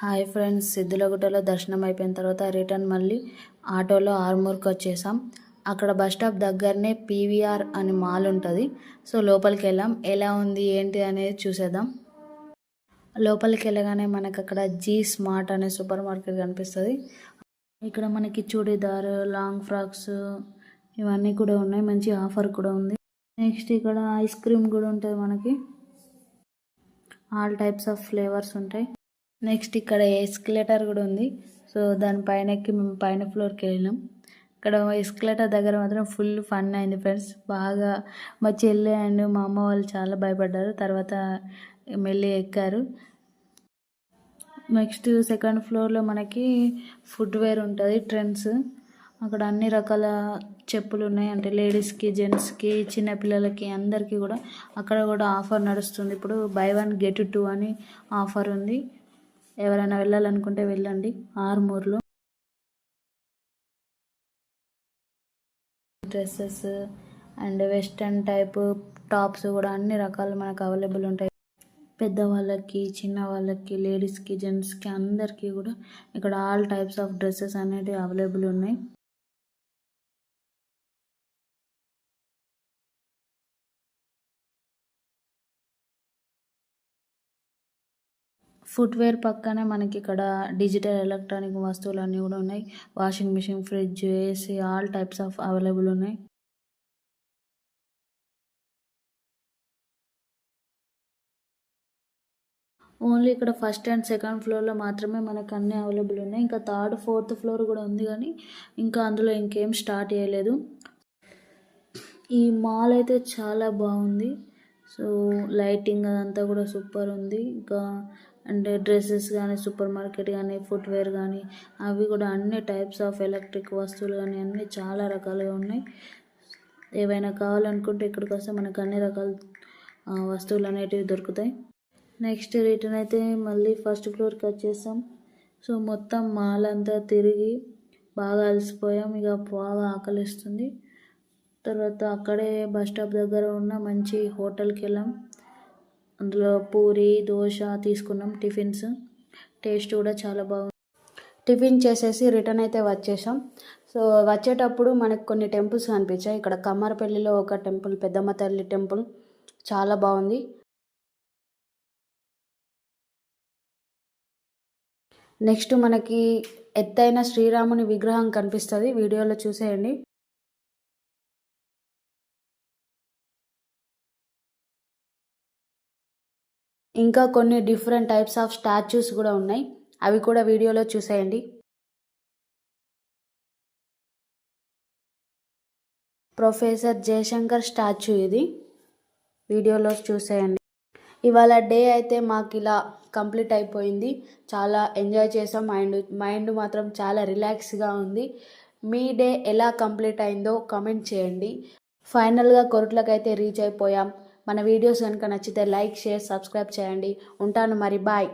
Hi friends, సిద్ధులగుట్టలో దర్శనం అయిపోయిన తర్వాత రిటర్న్ మళ్ళీ ఆటోలో ఆర్మూర్కి వచ్చేసాం. అక్కడ బస్ స్టాప్ దగ్గరనే పీవీఆర్ అని మాల్ ఉంటుంది. సో లోపలికి వెళ్ళాం. ఎలా ఉంది ఏంటి అనేది చూసేద్దాం. లోపలికి వెళ్ళగానే మనకు అక్కడ జీ స్మార్ట్ అనే సూపర్ మార్కెట్ కనిపిస్తుంది. ఇక్కడ మనకి చూడీదార్, లాంగ్ ఫ్రాక్స్ ఇవన్నీ కూడా ఉన్నాయి. మంచి ఆఫర్ కూడా ఉంది. నెక్స్ట్ ఇక్కడ ఐస్ క్రీమ్ కూడా ఉంటుంది. మనకి ఆల్ టైప్స్ ఆఫ్ ఫ్లేవర్స్ ఉంటాయి. నెక్స్ట్ ఇక్కడ ఎస్కలేటర్ కూడా ఉంది. సో దానిపైన ఎక్కి మేము పైన ఫ్లోర్కి వెళ్ళినాం. ఇక్కడ ఎస్కలేటర్ దగ్గర మాత్రం ఫుల్ ఫన్ అయింది ఫ్రెండ్స్. బాగా మా చెల్లి అండ్ మా అమ్మ వాళ్ళు చాలా భయపడ్డారు. తర్వాత మెల్లి ఎక్కారు. నెక్స్ట్ సెకండ్ ఫ్లోర్లో మనకి ఫుట్వేర్ ఉంటుంది, ట్రెండ్స్. అక్కడ అన్ని రకాల చెప్పులు ఉన్నాయి. అంటే లేడీస్కి, జెంట్స్కి, చిన్నపిల్లలకి అందరికీ కూడా అక్కడ కూడా ఆఫర్ నడుస్తుంది. ఇప్పుడు బై 1 get 2 అని ఆఫర్ ఉంది. ఎవరైనా వెళ్ళాలనుకుంటే వెళ్ళండి. ఆర్మూర్లో dresses and western type tops కూడా అన్ని రకాలు మనకు అవైలబుల్ ఉంటాయి. పెద్దవాళ్ళకి, చిన్న వాళ్ళకి, లేడీస్కి, జెంట్స్కి అందరికీ కూడా ఇక్కడ ఆల్ టైప్స్ ఆఫ్ డ్రెస్సెస్ అనేవి అవైలబుల్ ఉన్నాయి. ఫుట్వేర్ పక్కనే మనకి ఇక్కడ డిజిటల్ ఎలక్ట్రానిక్ వస్తువులు అన్నీ కూడా ఉన్నాయి. Washing machine, fridge, AC all types of available ఉన్నాయి. ఓన్లీ ఇక్కడ ఫస్ట్ అండ్ సెకండ్ ఫ్లోర్లో మాత్రమే మనకు అన్నీ అవైలబుల్ ఉన్నాయి. ఇంకా థర్డ్, ఫోర్త్ ఫ్లోర్ కూడా ఉంది, కానీ ఇంకా అందులో ఇంకేం స్టార్ట్ చేయలేదు. ఈ మాల్ అయితే చాలా బాగుంది. సో లైటింగ్ అదంతా కూడా సూపర్ ఉంది. ఇంకా అంటే డ్రెస్సెస్ కానీ, సూపర్ మార్కెట్ కానీ, ఫుట్వేర్ కానీ అవి కూడా అన్ని టైప్స్ ఆఫ్ ఎలక్ట్రిక్ వస్తువులు కానీ అన్నీ చాలా రకాలుగా ఉన్నాయి. ఏవైనా కావాలనుకుంటే ఇక్కడికి వస్తే మనకు అన్ని రకాల వస్తువులు అనేటివి దొరుకుతాయి. నెక్స్ట్ రిటర్న్ అయితే మళ్ళీ ఫస్ట్ ఫ్లోర్కి వచ్చేసాం. సో మొత్తం మాల్ అంతా తిరిగి బాగా అలసిపోయాం. ఇక బాగా ఆకలిస్తుంది. తర్వాత అక్కడే బస్ స్టాప్ దగ్గర ఉన్న మంచి హోటల్కి వెళ్ళాం. అందులో పూరి, దోశ తీసుకున్నాం. టిఫిన్స్ టేస్ట్ కూడా చాలా బాగుంది. టిఫిన్ చేసేసి రిటర్న్ అయితే వచ్చేసాం. సో వచ్చేటప్పుడు మనకు కొన్ని టెంపుల్స్ కనిపించాయి. ఇక్కడ కమ్మరపల్లిలో ఒక టెంపుల్, పెద్దమ్మ తల్లి టెంపుల్ చాలా బాగుంది. నెక్స్ట్ మనకి ఎత్తైన శ్రీరాముని విగ్రహం కనిపిస్తుంది. వీడియోలో చూసేయండి. ఇంకా కొన్ని డిఫరెంట్ టైప్స్ ఆఫ్ స్టాచ్యూస్ కూడా ఉన్నాయి. అవి కూడా వీడియోలో చూసేయండి. ప్రొఫెసర్ జయశంకర్ స్టాచ్యూ ఇది. వీడియోలో చూసేయండి. ఇవాళ డే అయితే మాకు ఇలా కంప్లీట్ అయిపోయింది. చాలా ఎంజాయ్ చేసాం. మైండ్ మాత్రం చాలా రిలాక్స్గా ఉంది. మీ డే ఎలా కంప్లీట్ అయిందో కామెంట్ చేయండి. ఫైనల్గా కొరుట్లకు అయితే రీచ్ అయిపోయాం. మన వీడియోస్ కనుక నచ్చితే లైక్, షేర్, సబ్స్క్రైబ్ చేయండి. ఉంటాను మరి, బాయ్.